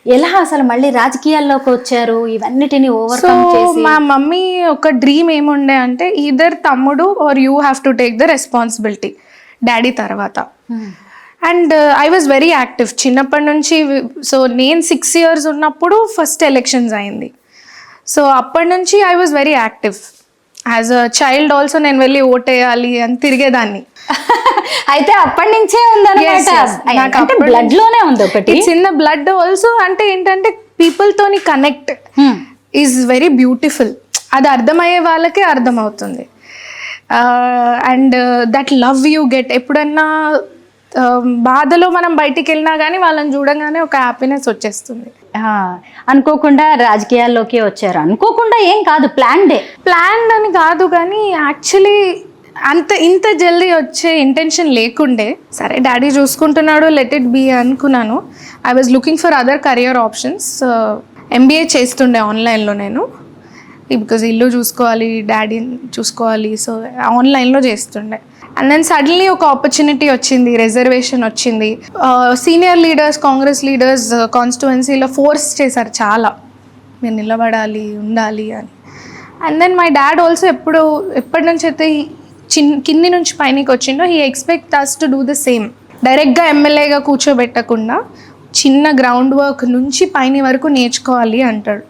ఎలా అసలు మళ్ళీ రాజకీయాల్లోకి వచ్చారు ఇవన్నిటిని సో ఓవర్కమ్ చేసి? మా మమ్మీ ఒక డ్రీమ్ ఏముండే అంటే ఈదర్ తమ్ముడు are you have to take the responsibility daddy తర్వాత. And I was very active చిన్నప్పటి నుంచి. సో నేను 6 years ఉన్నప్పుడు ఫస్ట్ ఎలక్షన్స్ అయింది. సో అప్పటి నుంచి I was very active. As a child also నేను వెళ్ళి ఓటేయాలి అని తిరిగేదాన్ని. అయితే అప్పటి నుంచే ఉందన్నమాట. Yes, yes. నాకు అంటే అప్పటి బ్లడ్ లోనే ఉంది ఒకటి. చిన్న బ్లడ్ ఆల్సో. అంటే ఏంటంటే పీపుల్ తోని కనెక్ట్ ఈజ్ వెరీ బ్యూటిఫుల్. అది అర్థమయ్యే వాళ్ళకే అర్థమవుతుంది. And that love you get. ఎప్పుడన్నా బాధలో మనం బయటికి వెళ్ళినా కానీ వాళ్ళని చూడగానే ఒక హ్యాపీనెస్ వచ్చేస్తుంది. అనుకోకుండా రాజకీయాల్లోకి వచ్చారు. అనుకోకుండా ఏం కాదు, ప్లాన్ అని కాదు కానీ యాక్చువల్లీ ఇంత జల్దీ వచ్చే ఇంటెన్షన్ లేకుండే. సరే డాడీ చూసుకుంటున్నాడు, లెట్ ఇట్ బీ అనుకున్నాను. I was looking for other career options. MBA చేస్తుండే ఆన్లైన్లో నేను, బికాజ్ ఇల్లు చూసుకోవాలి, డాడీని చూసుకోవాలి. సో ఆన్లైన్లో చేస్తుండే. అండ్ దెన్ సడన్లీ ఒక ఆపర్చునిటీ వచ్చింది, రిజర్వేషన్ వచ్చింది. సీనియర్ లీడర్స్, కాంగ్రెస్ లీడర్స్ కాన్స్టిట్యువెన్సీలో ఫోర్స్ చేశారు చాలా, మీరు నిలబడాలి, ఉండాలి అని. And then my dad also ఎప్పటి నుంచి అయితే కింది నుంచి పైనకి వచ్చిండో he expect us to do the same. డైరెక్ట్గా ఎమ్మెల్యేగా కూర్చోబెట్టకుండా చిన్న గ్రౌండ్ వర్క్ నుంచి పైన వరకు నేర్చుకోవాలి అంటాడు.